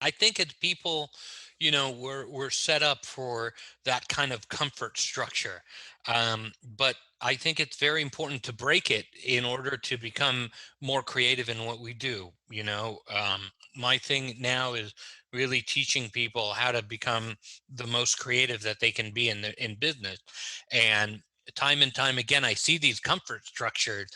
I think it's people, we're set up for that kind of comfort structure. But I think it's very important to break it in order to become more creative in what we do. My thing now is really teaching people how to become the most creative that they can be in business. And time and time again, I see these comfort structures.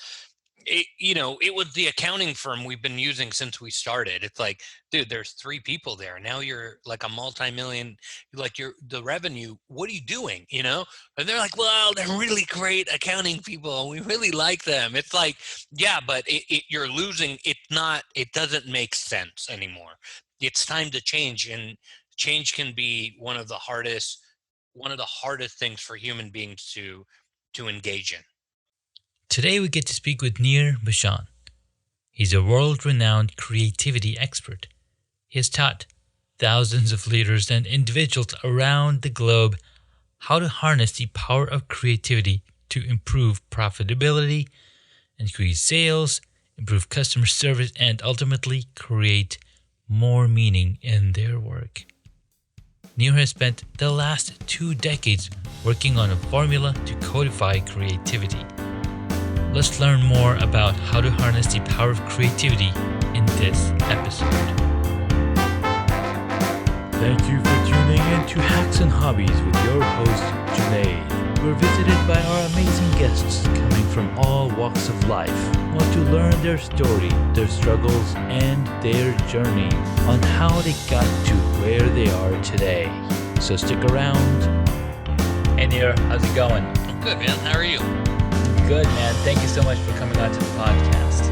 It was the accounting firm we've been using since we started. It's like, dude, there's three people there. Now you're like a multi-million, like you're the revenue. What are you doing? And they're like, well, they're really great accounting people. And we really like them. It's like, yeah, but you're losing. It doesn't make sense anymore. It's time to change. And change can be one of the hardest things for human beings to engage in. Today we get to speak with Nir Bashan. He's a world renowned creativity expert. He has taught thousands of leaders and individuals around the globe how to harness the power of creativity to improve profitability, increase sales, improve customer service, and ultimately create more meaning in their work. Nir has spent the last 2 decades working on a formula to codify creativity. Let's learn more about how to harness the power of creativity in this episode. Thank you for tuning in to Hacks and Hobbies with your host, Junaid. We're visited by our amazing guests coming from all walks of life. Want to learn their story, their struggles, and their journey on how they got to where they are today. So stick around. Hey Nir, how's it going? I'm good, man. How are you? Good, man. Thank you so much for coming on to the podcast.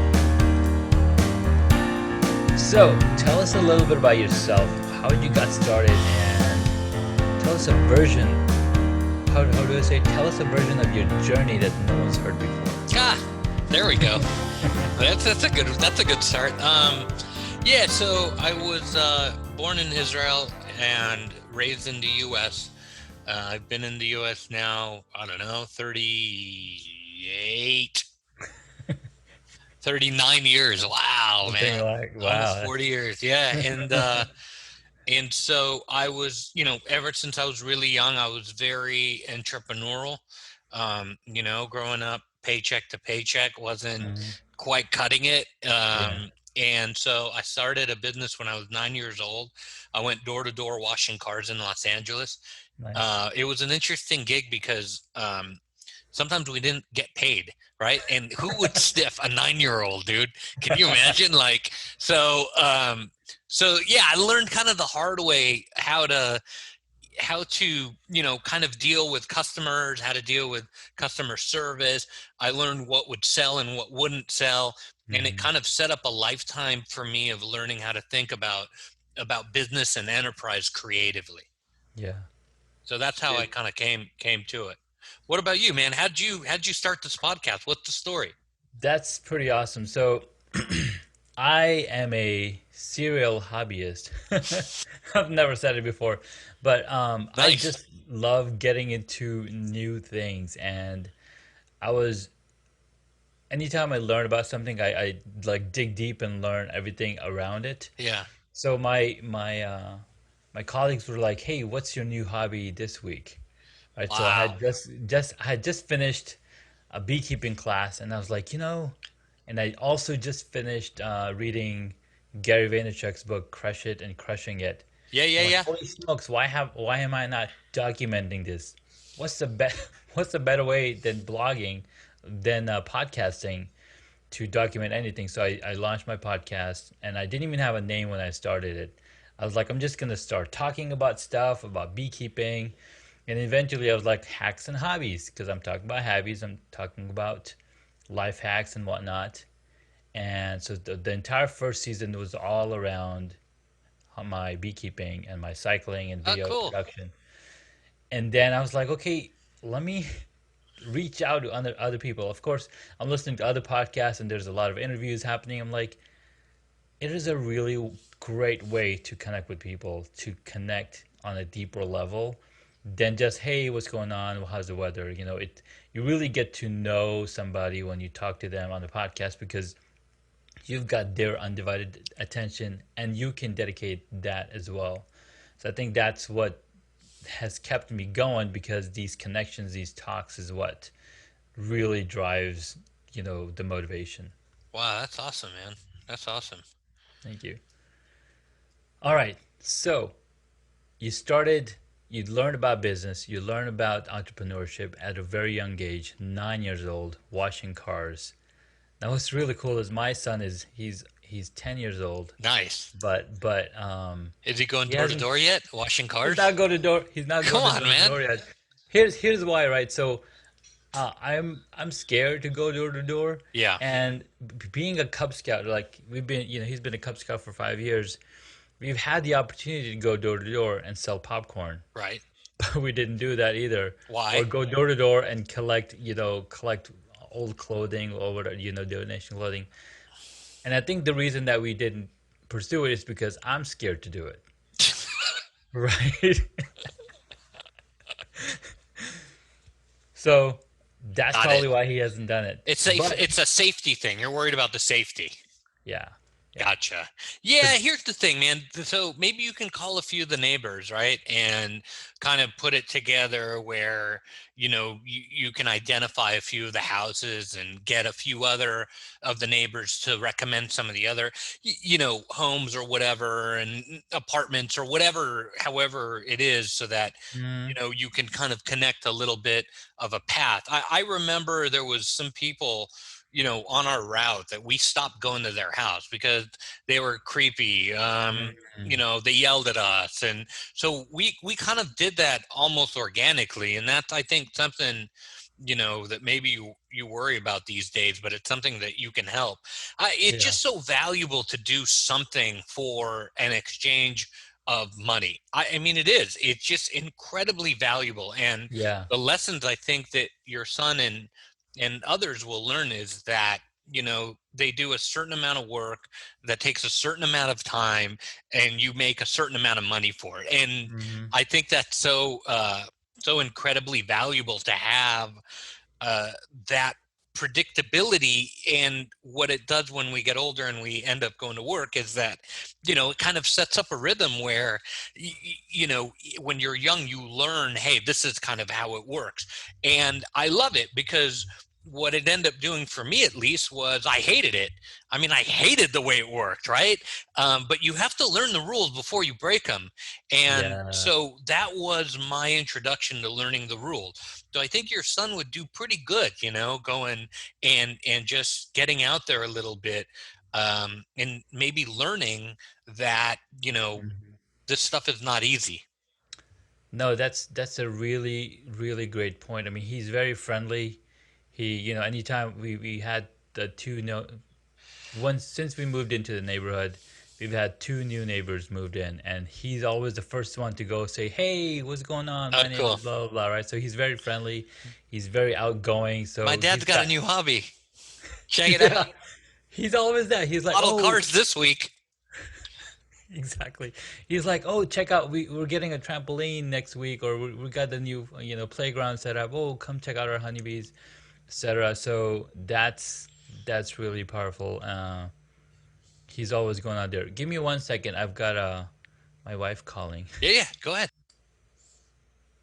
So, tell us a little bit about yourself, how you got started, and tell us a version, how do I say, tell us a version of your journey that no one's heard before. There we go. That's a good start. Yeah, so I was born in Israel and raised in the U.S. I've been in the U.S. now, I don't know, 38, 39 years. Wow, Something man. like, Almost wow. 40 years. Yeah. And so I was, ever since I was really young, I was very entrepreneurial. Growing up paycheck to paycheck wasn't Mhm. quite cutting it. Yeah, And so I started a business when I was 9 years old. I went door to door washing cars in Los Angeles. nice. It was an interesting gig because sometimes we didn't get paid, right? And who would stiff a 9-year-old, dude? Can you imagine? So yeah, I learned kind of the hard way how to kind of deal with customers, how to deal with customer service. I learned what would sell and what wouldn't sell, and it Mhm. kind of set up a lifetime for me of learning how to think about business and enterprise creatively. Yeah. So that's how I Dude, kind of came to it. What about you, man? How'd you start this podcast? What's the story? that's pretty awesome. So, I am a serial hobbyist. I've never said it before, but I Nice. just love getting into new things. And I was, anytime I learn about something, I like dig deep and learn everything around it. Yeah. So my colleagues were like, "Hey, what's your new hobby this week?" Right. So I Wow. had just finished a beekeeping class, and I was like, and I also just finished reading Gary Vaynerchuk's book, Crush It and Crushing It. Yeah, yeah, I'm like, yeah. holy smokes, why am I not documenting this? What's the be what's the better way than blogging, than podcasting to document anything? So I launched my podcast, and I didn't even have a name when I started it. I was like, I'm just gonna start talking about stuff about beekeeping, and eventually I was like, hacks and hobbies, because I'm talking about hobbies, I'm talking about life hacks and whatnot. And so the entire first season was all around my beekeeping and my cycling and Oh, video cool. production. And then I was like, okay, let me reach out to other people. Of course, I'm listening to other podcasts and there's a lot of interviews happening. I'm like, it is a really great way to connect with people, to connect on a deeper level than just, hey, what's going on? How's the weather? You really get to know somebody when you talk to them on the podcast, because you've got their undivided attention, and you can dedicate that as well. So I think that's what has kept me going, because these connections, these talks is what really drives, the motivation. Wow, that's awesome, man. That's awesome. Thank you. All right. So you started, you learned about business, you learned about entrepreneurship at a very young age, 9 years old, washing cars. Now what's really cool is my son is he's 10 years old, Nice. but Is he going he door to hasn't door yet? Washing he's cars? not going to door he's not Come going to on, door to man. door yet. Here's why, right? So I'm scared to go door to door, Yeah, and being a Cub Scout, like we've been, he's been a Cub Scout for 5 years. We've had the opportunity to go door to door and sell popcorn, right. but we didn't do that either, or Why? go door to door and collect old clothing or whatever, donation clothing. And I think the reason that we didn't pursue it is because I'm scared to do it, right? So that's Got it. probably why he hasn't done it. It's safe. But It's a safety thing. You're worried about the safety. yeah, yeah. Gotcha. Yeah, But here's the thing, man. So maybe you can call a few of the neighbors, right? And kind of put it together where, you can identify a few of the houses and get a few other of the neighbors to recommend some of the other, homes or whatever, and apartments or whatever, however it is, so that, mm, you can kind of connect a little bit of a path. I remember there was some people, on our route that we stopped going to their house because they were creepy. mm, They yelled at us, and so we kind of did that almost organically, and that's, I think, something, that maybe you worry about these days, but it's something that you can help. It's yeah, just so valuable to do something for an exchange of money. I mean, it is. It's just incredibly valuable, and yeah, the lessons I think that your son and others will learn is that, they do a certain amount of work that takes a certain amount of time, and you make a certain amount of money for it. And hmm, I think that's so incredibly valuable to have, uh, that predictability. And what it does when we get older and we end up going to work is that, it kind of sets up a rhythm where, when you're young, you learn, hey, this is kind of how it works. And I love it because what it ended up doing for me, at least, was I hated it. I mean, I hated the way it worked, right? But you have to learn the rules before you break them. And yeah. so that was my introduction to learning the rules. So I think your son would do pretty good, going and just getting out there a little bit, and maybe learning that, Mhm. this stuff is not easy. No, that's a really really great point. I mean, he's very friendly. He, anytime we had the two no once since we moved into the neighborhood, we've had two new neighbors moved in, and he's always the first one to go say, "Hey, what's going on? Oh, My name cool. is blah blah blah." Right? So he's very friendly. He's very outgoing. My So dad's he's got a got new hobby. Check it yeah. out. He's always that. He's like, Model "Oh, cars this week. exactly." He's like, "Oh, check out, we're getting a trampoline next week, or we got the new playground set up. Oh, come check out our honeybees, etc." So that's really powerful. He's always going out there. Give me 1 second. I've got my wife calling. Yeah, yeah. Go ahead.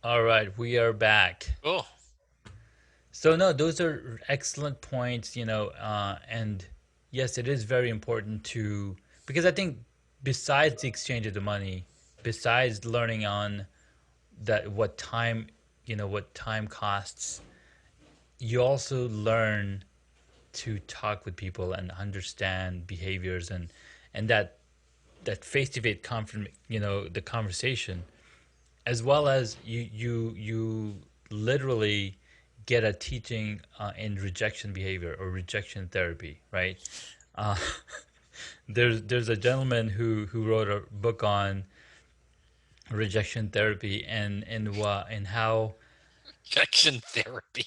All right, we are back. Cool. So no, those are excellent points. And yes, it is very important to, because I think besides the exchange of the money, besides learning on that what time costs, you also learn to talk with people and understand behaviors, and that face to face the conversation, as well as you literally get a teaching in rejection behavior or rejection therapy, right? Uh, there's a gentleman who wrote a book on rejection therapy, and how, Rejection therapy.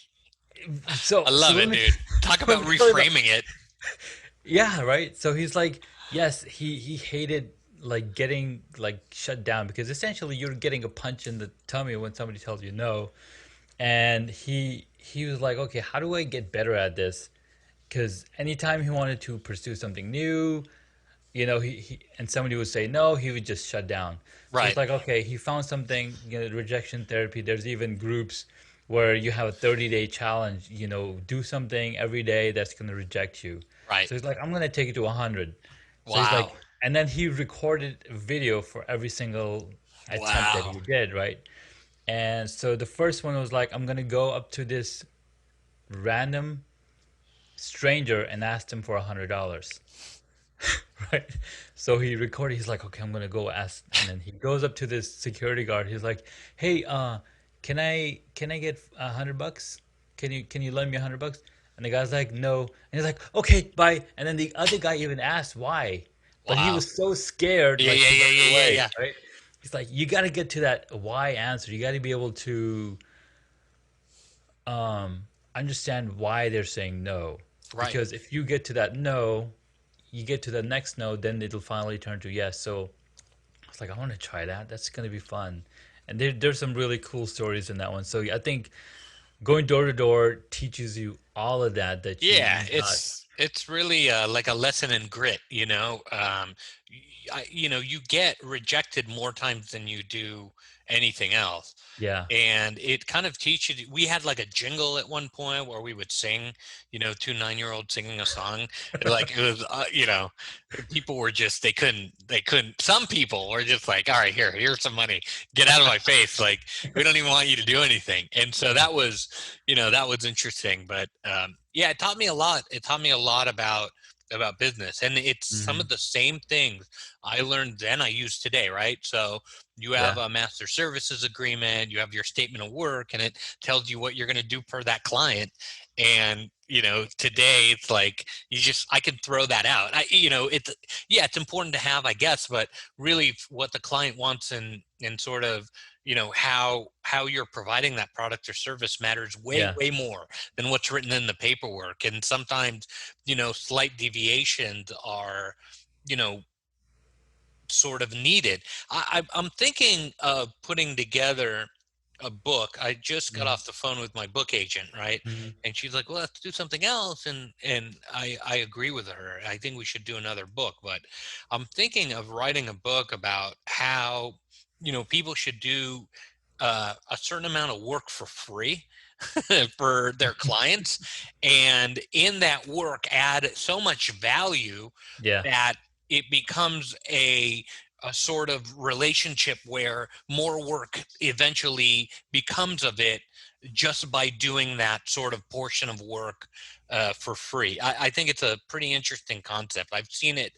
so I so love let it, me dude. Talk let about me tell you about. reframing it. Yeah, right. So he's like, yes, he hated like getting like shut down, because essentially you're getting a punch in the tummy when somebody tells you no. And he was like, okay, how do I get better at this? because anytime he wanted to pursue something new, he and somebody would say no, he would just shut down. So it's Right. like, okay, he found something, rejection therapy. There's even groups where you have a 30-day challenge, do something every day that's going to reject you. Right. So he's like, I'm going to take it to 100. So he's Wow. like, and then he recorded a video for every single attempt that Wow. he did, right? And so the first one was like, I'm going to go up to this random stranger and ask them for $100. Right. So he recorded. He's like, okay, I'm gonna go ask, and then he goes up to this security guard. He's like, hey, can I get $100? Can you lend me $100? And the guy's like, no. And he's like, okay, bye. And then the other guy even asked why, but he Wow. was so scared, Yeah, like yeah, he yeah, ran yeah, yeah, away. yeah. Right. He's like, you got to get to that why answer. You got to be able to understand why they're saying no, Right. because if you get to that no, you get to the next no, then it'll finally turn to yes. So I was like, I want to try that. That's gonna be fun. And there's some really cool stories in that one. So I think going door to door teaches you all of that Yeah, you got. it's really like a lesson in grit, you know. You get rejected more times than you do anything else. Yeah. And it kind of teaches. We had like a jingle at one point where we would sing, two 9-year-olds singing a song. Like it was, people were just, they couldn't, some people were just like, all right, here's some money, get out of my face. Like, we don't even want you to do anything. And so that was interesting. But yeah, it taught me a lot. It taught me a lot about business, and it's some Hmm. of the same things I learned then I use today, right? So you have Yeah. a master services agreement, you have your statement of work, and it tells you what you're going to do per that client. And today it's like I can throw that out. It's, yeah, it's important to have, I guess, but really what the client wants, and sort of how you're providing that product or service matters way Yeah. way more than what's written in the paperwork. And sometimes slight deviations are you know sort of needed. I'm thinking of putting together a book. I just got Hmm. off the phone with my book agent, right? Hmm. And she's like, "Well, let's do something else." And I agree with her. I think we should do another book. But I'm thinking of writing a book about how people should do a certain amount of work for free for their clients, and in that work add so much value Yeah. that it becomes a sort of relationship where more work eventually becomes of it, just by doing that sort of portion of work for free. I think it's a pretty interesting concept. I've seen it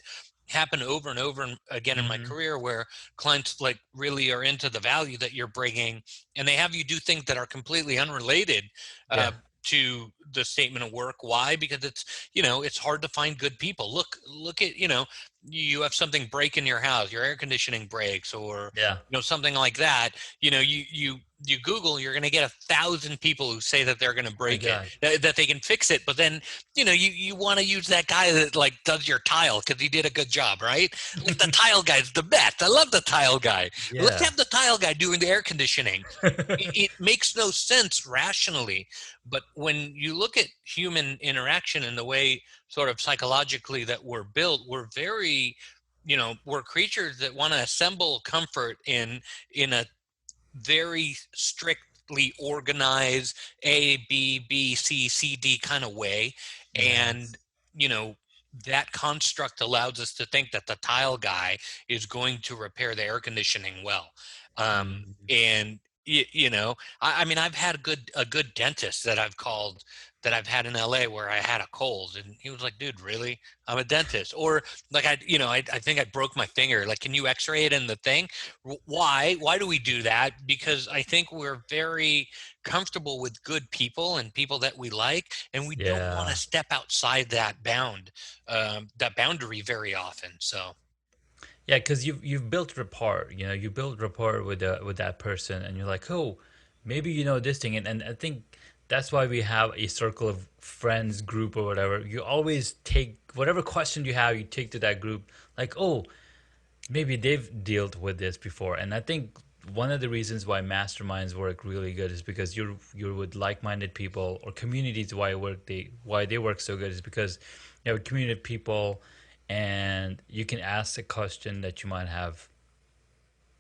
happen over and over again in my Hmm. career, where clients like really are into the value that you're bringing, and they have you do things that are completely unrelated uh, Yeah. to the statement of work. Why? Because it's hard to find good people. Look at you have something break in your house, your air conditioning breaks, or Yeah. something like that. You Google, you're going to get 1,000 people who say that they're going to Oh my break it, God. that they can fix it. But then you want to use that guy that like does your tile because he did a good job, right? Like, the tile guy's the best. I love the tile guy. Let's Yeah. have the tile guy doing the air conditioning. It makes no sense rationally, but when you look at human interaction and the way sort of psychologically that we're built, we're very, we're creatures that want to assemble comfort in a very strictly organized A, B, B, C, C, D kind of way. And, Yes. you know, that construct allows us to think that the tile guy is going to repair the air conditioning well. Hmm. And I mean, I've had a good dentist that I've called, that I've had in LA, where I had a cold, and he was like, "Dude, really? I'm a dentist." Or like, I think I broke my finger. Like, can you X-ray it in the thing? Why do we do that? Because I think we're very comfortable with good people and people that we like, and we don't want to Yeah. step outside that boundary very often. So Yeah, because you've built rapport. You build rapport with that person, and you're like, oh, maybe you know this thing, and I think that's why we have a circle of friends group or whatever. You always take whatever question you have, you take to that group. Like, oh, maybe they've dealt with this before, and I think one of the reasons why masterminds work really good is because you're with like-minded people, or communities why they work so good is because you have a community of people, and you can ask a question that you might have.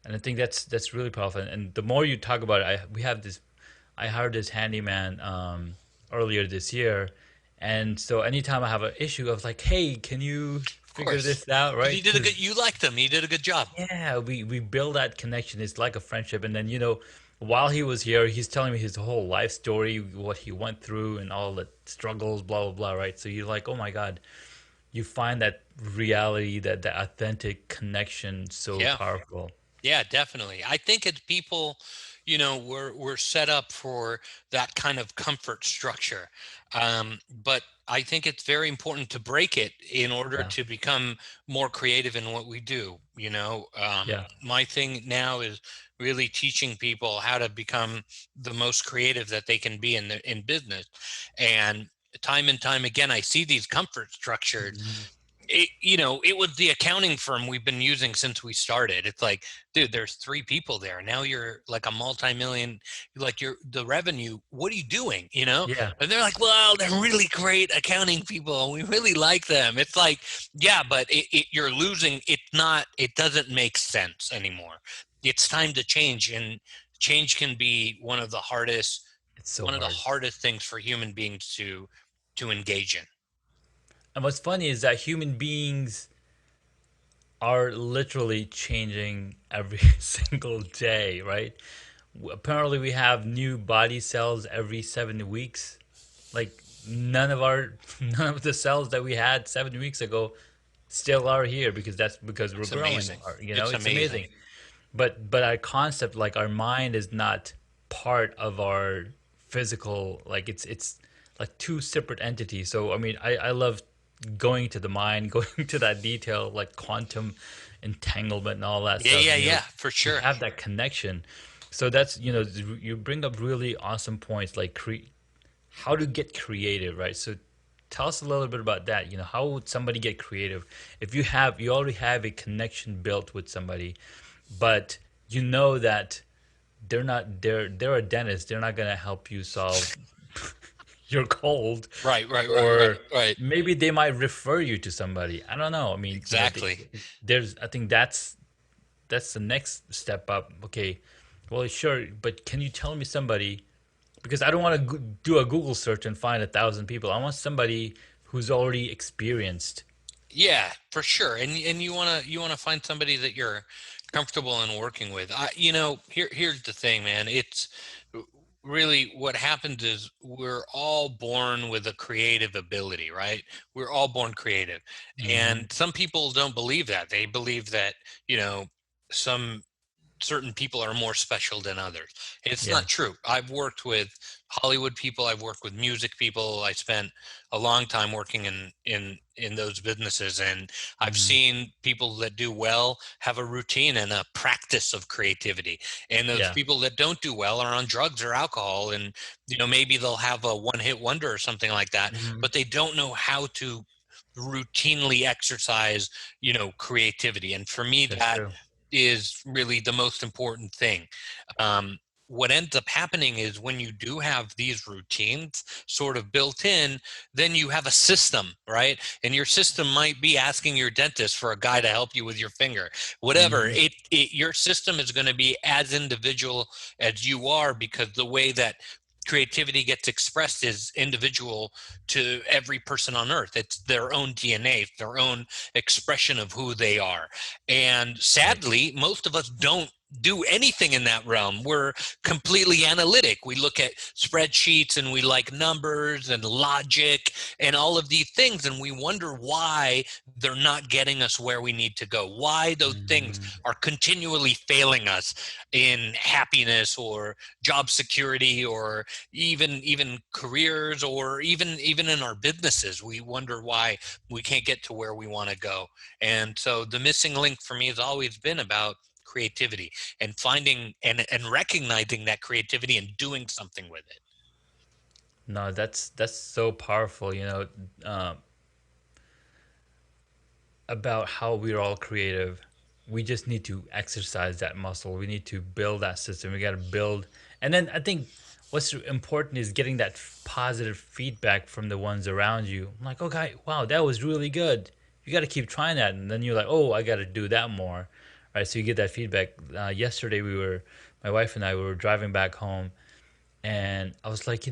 And I think that's really powerful. And the more you talk about it, I hired this handyman earlier this year, and so anytime I have an issue, I was like, hey, can you Of figure course. this out, Because right? he did a Because good, you liked him. He did a good job. yeah, we build that connection. It's like a friendship. And then, while he was here, he's telling me his whole life story, what he went through and all the struggles, blah blah blah, right? So you're like, oh my God, you find that reality, that the authentic connection so Yeah. powerful. Yeah, definitely. I think it's people, we're set up for that kind of comfort structure. But I think it's very important to break it in order Yeah. to become more creative in what we do. Yeah. My thing now is really teaching people how to become the most creative that they can be in business. And time again, I see these comfort structures. Mhm. It was the accounting firm we've been using since we started. It's like, dude, there's three people there. Now you're like a multi-million, like you're the revenue. What are you doing? Yeah. And they're like, well, they're really great accounting people, and we really like them. It's like, yeah, but you're losing. It doesn't make sense anymore. It's time to change, and change can be It's so one of the hard. hardest things for human beings to engage in. And what's funny is that human beings are literally changing every single day, right? Apparently, we have new body cells every 7 weeks. Like none of the cells that we had 7 weeks ago still are here, because that's because we're It's growing. amazing. It's It's amazing. amazing. But our concept, like our mind, is not part of our physical. Like it's like two separate entities. So I mean, I love going to the mind, going to that detail, like quantum entanglement and all that Yeah, stuff. yeah, yeah, for You sure. have that connection. So that's, you bring up really awesome points, like how to get creative, right? So tell us a little bit about that. How would somebody get creative if you already have a connection built with somebody, but you know that they're a dentist. They're not gonna help you solve your cold, Right, right, right, right, or right. maybe they might refer you to somebody. I don't know. I mean, Exactly. there's I think that's the next step up. Okay, well, sure, but can you tell me somebody, because I don't want to do a Google search and find 1,000 people. I want somebody who's already experienced. Yeah, for sure. And you wanna find somebody that you're comfortable in working with. Here's the thing, man. It's really what happens is we're all born with a creative ability, right? We're all born creative. Hmm. And some people don't believe that. They believe that, you know, some certain people are more special than others. It's Yeah. not true. I've worked with Hollywood people, I've worked with music people. I spent a long time working in those businesses, and I've Hmm. seen people that do well have a routine and a practice of creativity. And those Yeah. people that don't do well are on drugs or alcohol, and maybe they'll have a one-hit wonder or something like that, Hmm. but they don't know how to routinely exercise, creativity. And for me, That's that true. is really the most important thing. Um, what ends up happening is when you do have these routines sort of built in, then you have a system, right? And your system might be asking your dentist for a guy to help you with your finger, whatever. Hmm. Your system is going to be as individual as you are, because the way that creativity gets expressed is individual to every person on earth. It's their own DNA, it's their own expression of who they are. And Right. sadly, most of us don't do anything in that realm. We're completely analytic. We look at spreadsheets and we like numbers and logic and all of these things, and we wonder why they're not getting us where we need to go, why those things Hmm. are continually failing us in happiness or job security, or even careers, or even in our businesses. We wonder why we can't get to where we want to go. And so the missing link for me has always been about creativity, and finding and recognizing that creativity and doing something with it. No, that's so powerful. Uh, about how we're all creative. we just need to exercise that muscle. We need to build that system. We got to build. And then I think what's important is getting that positive feedback from the ones around you. I'm like, okay, wow, that was really good. You got to keep trying that. And then you're like, oh, I got to do that more. Right. So you get that feedback. Yesterday, my wife and I, we were driving back home, and I was like,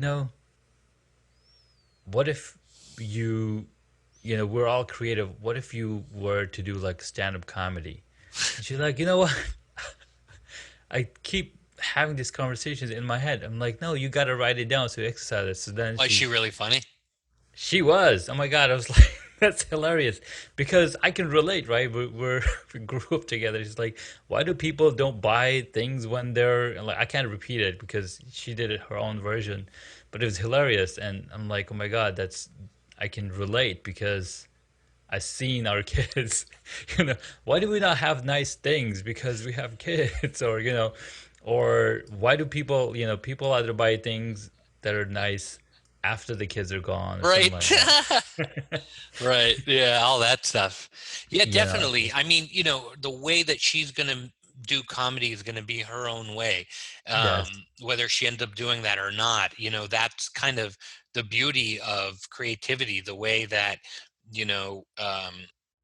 what if you, we're all creative. What if you were to do like stand up comedy? And she's like, you know what? I keep having these conversations in my head. I'm like, no, you got to write it down so you exercise it. So then Was she really funny? she was. Oh my god, I was like, that's hilarious because I can relate, right? We grew up together. She's like, why do people don't buy things when they're and like? I can't repeat it because she did it her own version, but it was hilarious. And I'm like, oh my god, that's I can relate because I've seen our kids. Why do we not have nice things? Because we have kids, or why do people, people either buy things that are nice after the kids are gone or something like Right. that. Right. Yeah, all that stuff. Yeah, So, definitely. I mean, the way that she's going to do comedy is going to be her own way. yes. Whether she ends up doing that or not, that's kind of the beauty of creativity, the way that,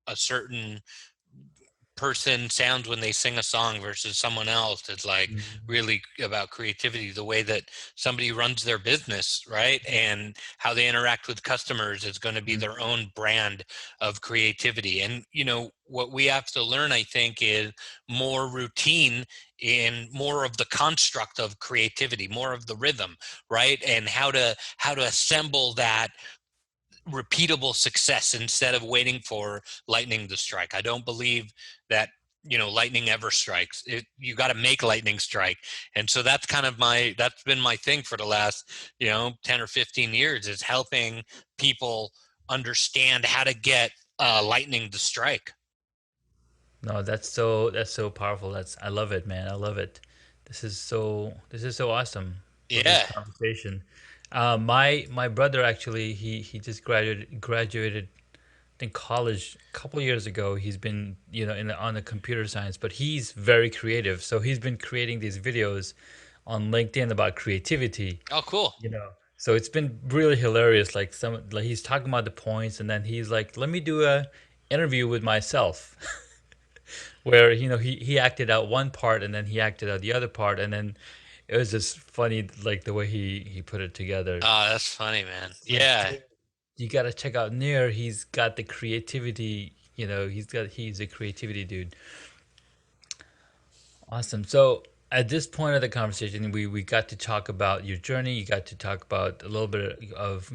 a certain person sounds when they sing a song versus someone else is like Mhm. really about creativity. The way that somebody runs their business, right, and how they interact with customers is going to be their Mhm. own brand of creativity. And what we have to learn, I think, is more routine in more of the construct of creativity, more of the rhythm, right, and how to assemble that repeatable success instead of waiting for lightning to strike. I don't believe that lightning ever strikes. You got to make lightning strike. And so that's been my thing for the last 10 or 15 years, is helping people understand how to get lightning to strike. No, that's so powerful. I love it, man. I love it. This is so awesome for this Yeah. conversation. My brother actually he just graduated I think college a couple years ago. He's been on the computer science, but he's very creative. So he's been creating these videos on LinkedIn about creativity. Oh, cool. So it's been really hilarious. Like he's talking about the points, and then he's like, "Let me do a interview with myself," where he acted out one part, and then he acted out the other part, and then it was just funny, like the way he put it together. That's funny, man. It's like, Yeah. dude, you gotta check out Nir. He's got the creativity. He's a creativity dude. Awesome. So at this point of the conversation, we got to talk about your journey. You got to talk about a little bit of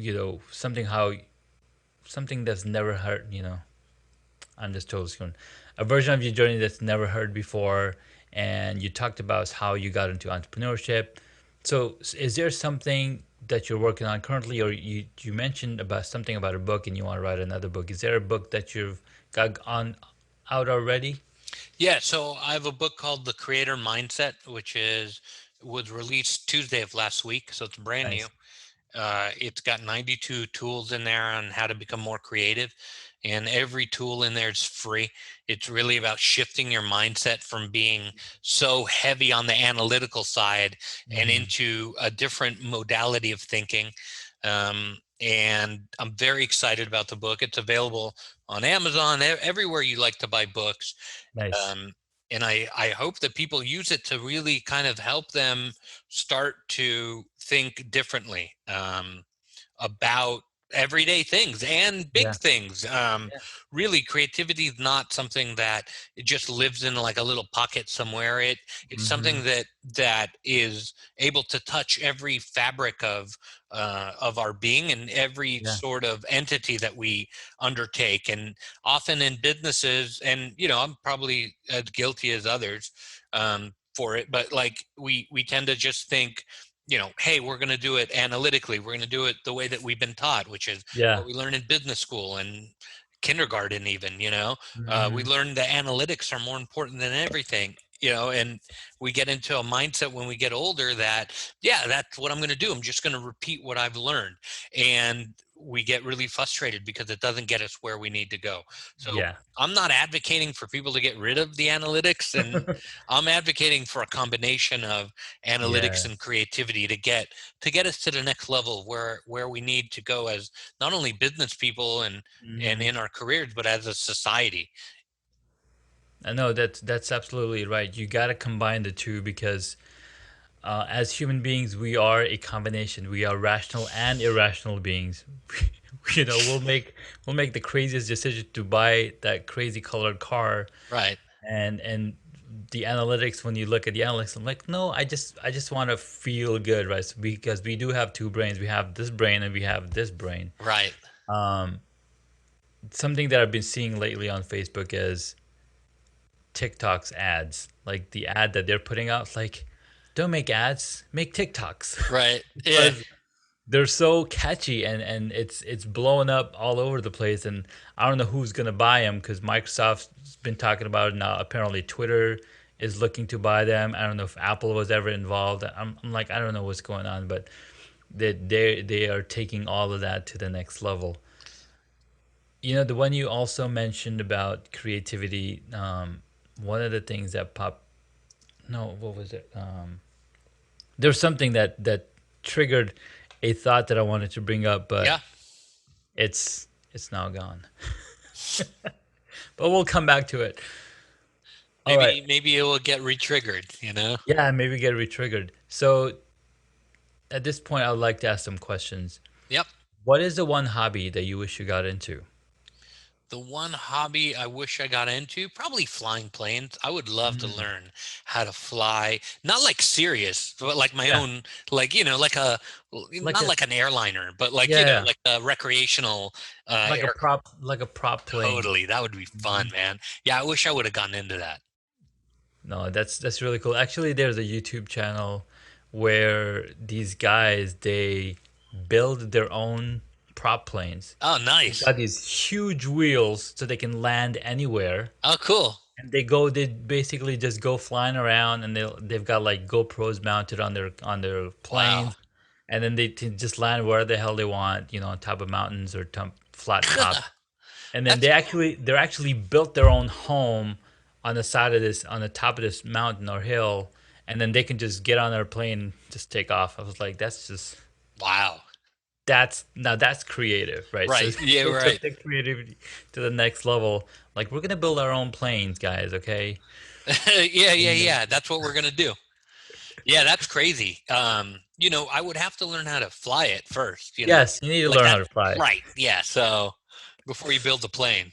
something that's never heard. I'm just totally screwed. A version of your journey that's never heard before, and you talked about how you got into entrepreneurship. So, is there something that you're working on currently, or you mentioned about something about a book and you want to write another book? Is there a book that you've got on out already? Yeah, so I have a book called The Creator Mindset, which was released Tuesday of last week, so it's brand new. Nice. It's got 92 tools in there on how to become more creative, and every tool in there is free. It's really about shifting your mindset from being so heavy on the analytical side and Hmm. into a different modality of thinking. And I'm very excited about the book. It's available on Amazon, everywhere you like to buy books. Nice. um, and I hope that people use it to really kind of help them start to think differently, about everyday things and big Yeah. things. Yeah. Really, creativity is not something that it just lives in like a little pocket somewhere. It's Hmm. something that is able to touch every fabric of our being and every Yeah. sort of entity that we undertake. And often in businesses, and I'm probably as guilty as others for it, but like we tend to just think, hey, we're going to do it analytically. We're going to do it the way that we've been taught, which is Yeah. what we learn in business school and kindergarten, even. We Hmm. learn that analytics are more important than everything. And we get into a mindset when we get older that, yeah, that's what I'm going to do. I'm just going to repeat what I've learned. And we get really frustrated because it doesn't get us where we need to go. So Yeah. I'm not advocating for people to get rid of the analytics, and I'm advocating for a combination of analytics and Yes. creativity to get us to the next level where we need to go as not only business people and Mhm. in our careers, but as a society. I know that's absolutely right. You got to combine the two because as human beings, we are a combination. We are rational and irrational beings. We'll make the craziest decision to buy that crazy colored car, Right, and the analytics. When you look at the analytics, I'm like, no, I just want to feel good, right? So because we do have two brains. We have this brain and we have this brain. right, Something that I've been seeing lately on Facebook is TikTok's ads, like the ad that they're putting out. Like, don't make ads, make TikToks, right. Yeah, because they're so catchy and it's blowing up all over the place. And I don't know who's gonna buy them because Microsoft's been talking about it now. Apparently, Twitter is looking to buy them. I don't know if Apple was ever involved. I'm like, I don't know what's going on, but they are taking all of that to the next level. The one you also mentioned about creativity, one of the things that popped, no, what was it? There's something that triggered a thought that I wanted to bring up, yeah. but it's now gone. But we'll come back to it. All right. Maybe it will get re-triggered, you know? Yeah, maybe get re-triggered. So at this point, I would like to ask some questions. Yep. What is the one hobby that you wish you got into? The one hobby I wish I got into, probably flying planes. I would love to Mm, learn how to fly, not like serious, but like my yeah, own, like, like a, like not a like an airliner, but like, yeah, yeah, like a recreational like a air. prop plane. Totally. That would be fun, Mhm. man. Yeah, I wish I would have gotten into that. No, that's really cool. Actually, there's a YouTube channel where these guys they build their own prop planes. Oh, They've nice. got these huge wheels so they can land anywhere. Oh, cool. And they basically just go flying around, and they've got like GoPros mounted on their Wow. planes, and then they can just land where the hell they want, on top of mountains or flat tops. And then That's cool. they're actually built their own home on the top of this mountain or hill, and then they can just get on their plane, just take off. I was like, Wow. that's creative, right? So Right. Yeah, they took right. the creativity to the next level. Like, we're gonna build our own planes, guys, okay? Yeah, yeah, And yeah. That's what we're gonna do. Yeah, that's crazy. I would have to learn how to fly it first, yes, you need to like learn how that. to fly. Right. Yeah. So before you build the plane,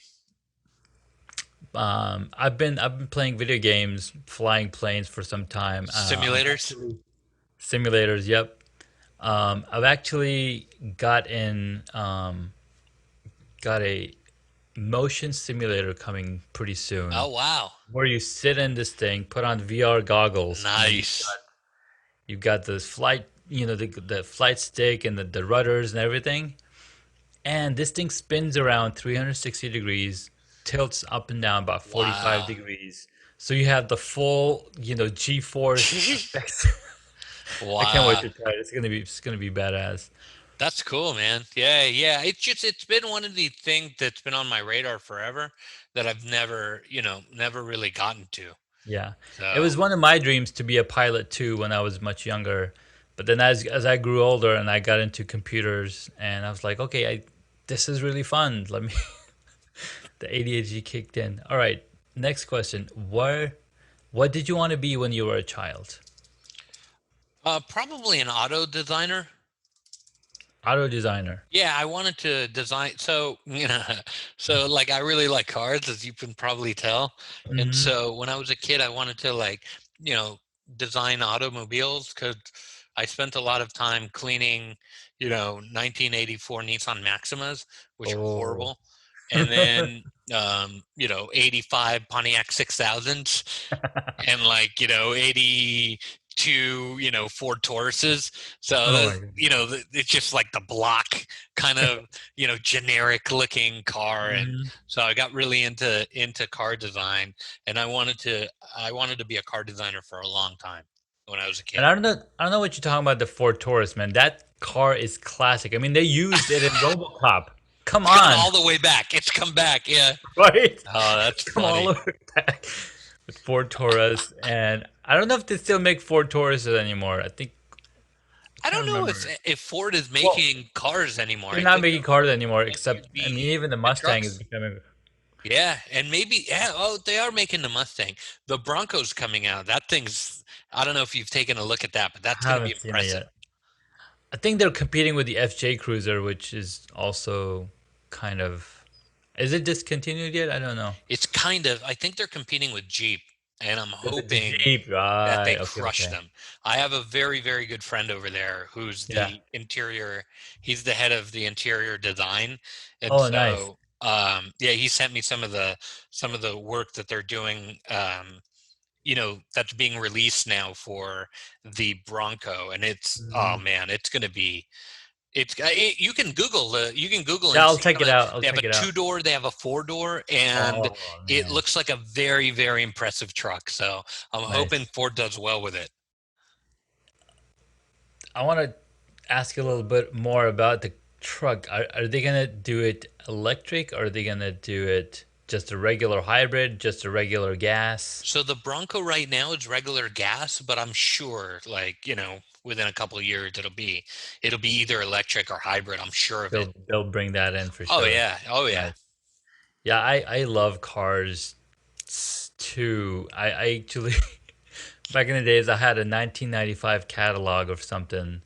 I've been playing video games, flying planes for some time. I'm simulators. actually simulators. Yep. I've actually got a motion simulator coming pretty Oh, soon, wow. where you sit in this thing, put on VR goggles, and then Nice. you've got the flight, the flight stick and the rudders and everything. And this thing spins around 360 degrees, tilts up and down about 45 Wow. degrees. So you have the full, G-force effects. I can't wait Wow. to try it. It's gonna be badass. That's cool, man. Yeah, yeah. It's been one of the things that's been on my radar forever that I've never really gotten to. Yeah. It So was one of my dreams to be a pilot too when I was much younger. But then as I grew older and I got into computers, and I was like, okay, this is really fun. Let me the ADHD kicked in. All right. Next question. What did you want to be when you were a child? probably an auto designer. Auto designer. Yeah, I wanted to design. So, so like I really like cars, as you can probably tell. And Hmm. so when I was a kid, I wanted to you know, design automobiles because I spent a lot of time cleaning, 1984 Nissan Maximas, which are Oh. horrible. And then, 85 Pontiac 6000s and 82, Ford Tauruses. So, Oh my god. it's just like the block kind of, generic looking car. And Hmm. so I got really into car design, and I wanted to be a car designer for a long time. when I was a And kid. I don't know what you're talking about the Ford Taurus, man. That car is classic. I mean, they used it in RoboCop. Come It's gone on, all the way back. It's come back. Yeah. right? Oh, that's It's come all funny. the way back with Ford Taurus, and I don't know if they still make Ford Tauruses anymore. I I can't don't know remember. if Ford is Well, making cars anymore. they're I not think making cars anymore, it would except I mean, be even the the Mustang is trucks. becoming. Yeah, and maybe yeah. Oh, they are making the Mustang. The Bronco's coming out. That thing's. I don't know if you've taken a look at that, but that's I going to be haven't seen it impressive. yet. I think they're competing with the FJ Cruiser, which is also kind of. Is it discontinued yet? I don't know. It's kind of. I think they're competing with Jeep, and I'm The hoping Jeep, that they right? Okay, crush okay. them. I have a very, very good friend over there who's Yeah. the interior. He's the head of the interior design, and Oh, nice. so yeah, he sent me some of the work that they're doing. That's being released now for the Bronco, and it's oh Mhm. man, it's going to be you can Google Yeah, and I'll see check some it of out. I'll they have a check it out. two-door, they have a four-door, and Oh it man, looks like a very, very impressive truck. So I'm hoping nice. Ford does well with it. I want to ask you a little bit more about the truck. Are they gonna do it electric, or are they gonna do it just a regular hybrid, just a regular gas? So the Bronco right now is regular gas, but I'm sure like, within a couple of years it'll be either electric or hybrid. I'm sure of it. They'll bring that in for Oh sure. yeah. Oh yeah. Nice. Yeah, I love cars too. I actually back in the days I had a 1995 catalog of something,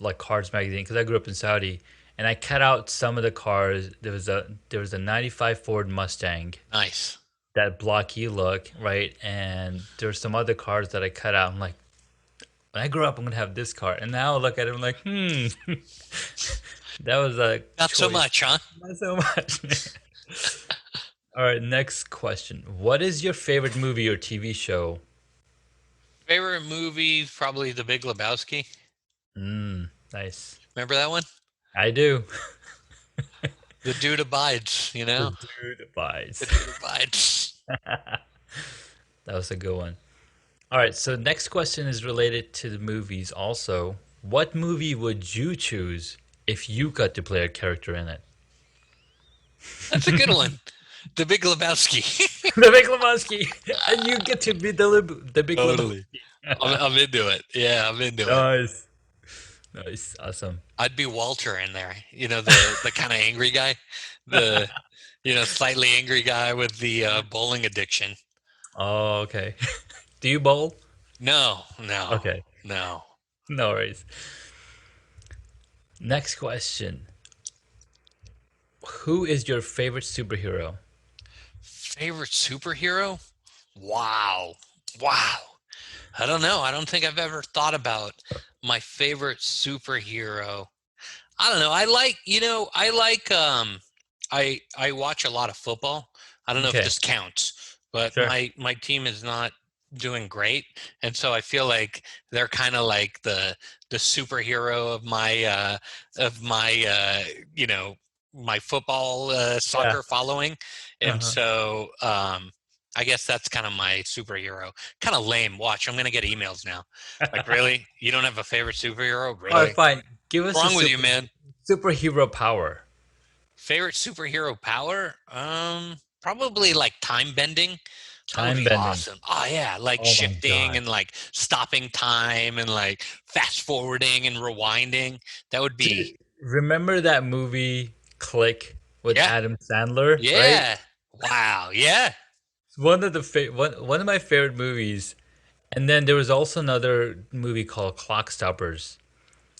like Cars magazine, because I grew up in Saudi, and I cut out some of the cars. There was a 95 Ford Mustang, Nice. that blocky look, right? And there's some other cars that I cut out. I'm like, when I grow up, I'm gonna have this car. And now I look at it, I'm like, that was a Not so choice. much, huh? Not so much. All right, next question. What is your favorite movie or TV show? Favorite movie, probably The Big Lebowski. Nice. Remember that one? I do. The dude abides, The dude The advice. dude abides. That was a good one. All right, so next question is related to the movies also. What movie would you choose if you got to play a character in it? That's a good one. The Big Lebowski. The Big Lebowski, and you get to be the Big Totally. Lebowski. I'm into it. Yeah, I'm into it. Nice, nice, awesome. I'd be Walter in there. The kind of angry guy, the slightly angry guy with the bowling addiction. Oh, okay. Do you bowl? No, no, Okay, no. no worries. Next question: Who is your favorite superhero? Favorite superhero? Wow. Wow. I don't know. I don't think I've ever thought about my favorite superhero. I don't know. I watch a lot of football. I don't know if Okay, this counts, but sure. my team is not doing great, and so I feel like they're kind of like the superhero of my my football Yeah. soccer following, and Uh-huh. so I guess that's kind of my superhero. Kind of lame. Watch, I'm gonna get emails now. Like, really? You don't have a favorite superhero? All right, Really? fine. Give What's us a wrong with you, man? superhero power. Favorite superhero power? Probably like time bending. That would Time be bending. awesome. Oh yeah, like Oh my shifting god. and like stopping time and like fast forwarding and rewinding. That would be Dude, remember that movie Click with yeah, Adam Sandler, right? yeah. Wow, yeah, It's one of my favorite movies. And then there was also another movie called Clock Stoppers,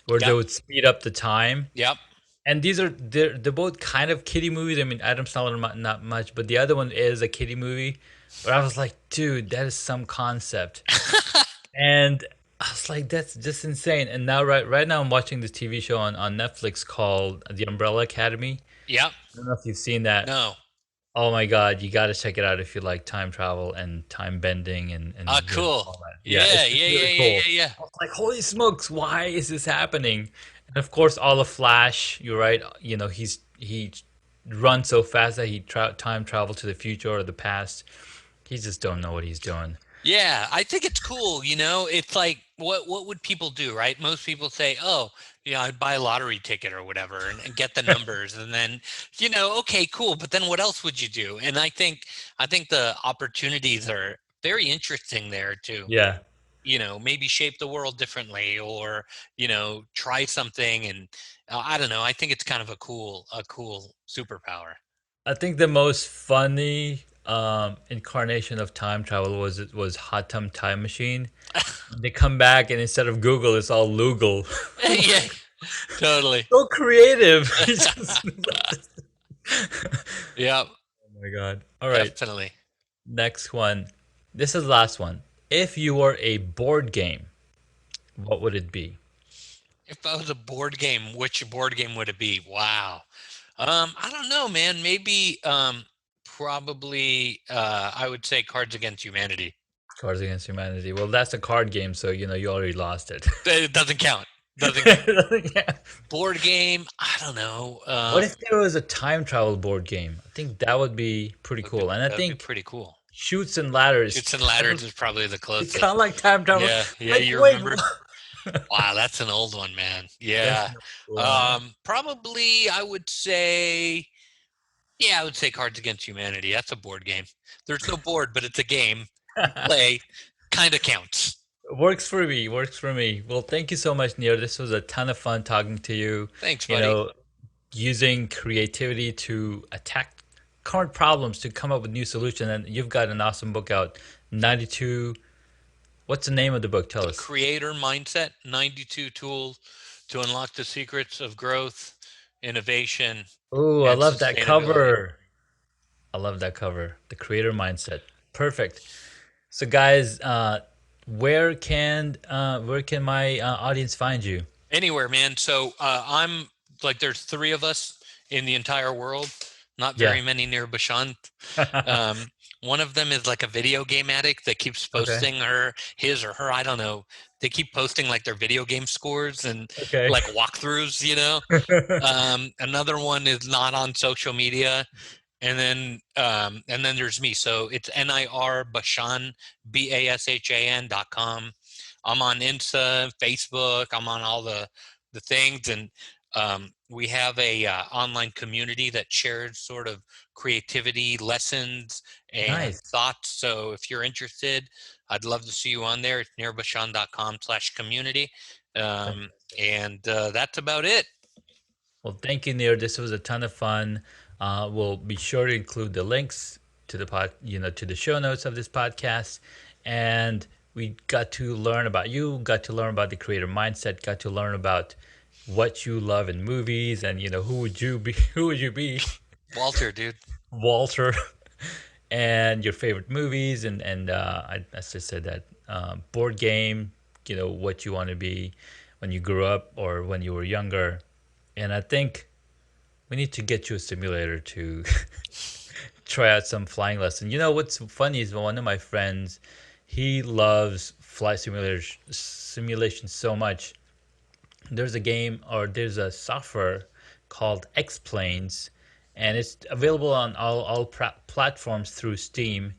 where they yep, would speed up the time. yep. And they're both kind of kiddie movies. I mean, Adam Sandler not much, but the other one is a kiddie movie. But I was like, dude, that is some concept. And I was like, that's just insane. And now, right now, I'm watching this TV show on Netflix called The Umbrella Academy. Yep. I don't know if you've seen that. No. Oh my God, you got to check it out if you like time travel and time bending and Cool. all that. Yeah, Yeah, it's yeah, really yeah, yeah, cool. yeah, yeah. I was like, holy smokes, why is this happening? And of course, all of Flash. You're right. You know, he runs so fast that he time travel to the future or the past. He just don't know what he's doing. Yeah, I think it's cool, you know. It's like what would people do, right? Most people say, "Oh, I'd buy a lottery ticket or whatever and get the numbers." And then, okay, cool, but then what else would you do? And I think the opportunities are very interesting there to, Yeah. maybe shape the world differently or, try something and I don't know, I think it's kind of a cool superpower. I think the most funny incarnation of time travel was Hot Tub Time Machine. They come back and instead of Google, it's all Lugal. Yeah, totally. So creative. It's just Yeah, oh my god. All right. definitely. Next one. This is the last one. If you were a board game, what would it be? If I was a board game, which board game would it be? Wow. I don't know, man. Maybe probably I would say Cards Against Humanity. Cards Against Humanity. Well, that's a card game, so you already lost it. It doesn't count. Doesn't count. Yeah. Board game, I don't know. What if there was a time travel board game? I think that would be pretty cool. And I That'd be think pretty cool. Shoots and Ladders Shoots and kind Ladders of is probably the it's kind of closest. like time travel. Yeah, yeah, Like, you wait, remember? Wow, that's an old one, man. that's Yeah. not cool one. Yeah. Probably I would say, yeah, I would say Cards Against Humanity. That's a board game. There's no board, but it's a game. You play, kind of counts. Works for me. Works for me. Well, thank you so much, Neil. This was a ton of fun talking to you. Thanks, You buddy. know, using creativity to attack current problems to come up with new solutions. And you've got an awesome book out, 92. What's the name of the book? Tell The us. Creator Mindset, 92 Tools to Unlock the Secrets of Growth, Innovation, Oh, I and love that Sustainability. cover. I love that cover. The creator mindset. Perfect. So, guys, where can my audience find you? Anywhere, man. So I'm like, there's three of us in the entire world, not Yeah. very many Nir Bashan. Um, one of them is like a video game addict that keeps Okay. posting his or her, I don't know. They keep posting like their video game scores and Okay. like walkthroughs. Another one is not on social media. And then there's me. So it's Nir Bashan, BASHAN.com. I'm on Insta, Facebook. I'm on all the things, and we have a online community that shares sort of creativity lessons and Nice. thoughts. So if you're interested, I'd love to see you on there. It's nirbashan.com/community, and that's about it. Well, thank you, Nir. This was a ton of fun. We'll be sure to include the links to to the show notes of this podcast. And we got to learn about you, got to learn about the creator mindset, got to learn about what you love in movies, and who would you be? Who would you be, Walter, dude. Walter? And your favorite movies, and I just said that board game. What you want to be when you grew up or when you were younger. And I think we need to get you a simulator to try out some flying lesson. What's funny is one of my friends, he loves flight simulation so much. There's a game or there's a software called X-Planes, and it's available on all platforms through Steam.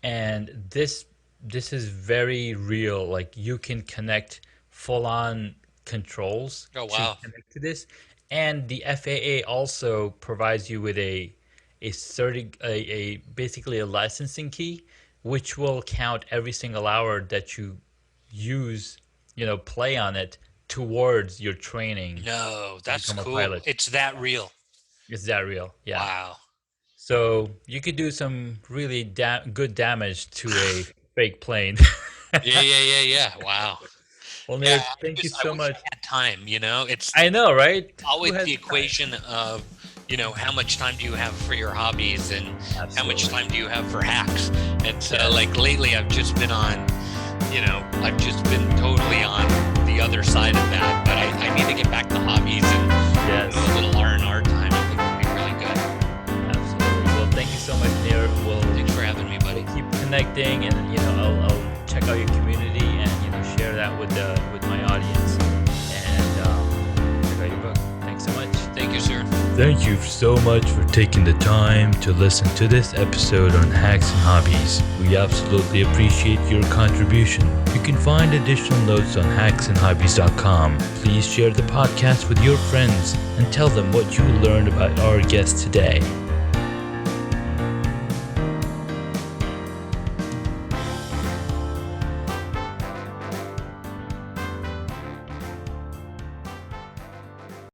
And this is very real. Like you can connect full on controls Oh, to wow. connect to this, and the FAA also provides you with a basically a licensing key, which will count every single hour that you use, play on it towards your training No, to that's become a cool. pilot. It's that real. Is that real? Yeah. Wow. So you could do some really good damage to a fake plane. Yeah, yeah, yeah, yeah. Wow. Well, Yeah, Nir, thank you I so wish much. I had time. It's I know, right? always Who has the the time? equation of, how much time do you have for your hobbies and how much Absolutely. time do you have for hacks? And so Yes. like lately I've just been totally on the other side of that, but I need to get back to hobbies and Yes. a little R&R time. I think would be really good. Absolutely. Well, thank you so much, Nir. Thanks for having me, We'll buddy. keep connecting, and I'll check out your community and share that with my audience, and check out your book. Thanks so much. Thank you. you, sir. Thank you so much for taking the time to listen to this episode on hacks and hobbies. We absolutely appreciate your contribution. You can find additional notes on hacksandhobbies.com. Please share the podcast with your friends and tell them what you learned about our guest today.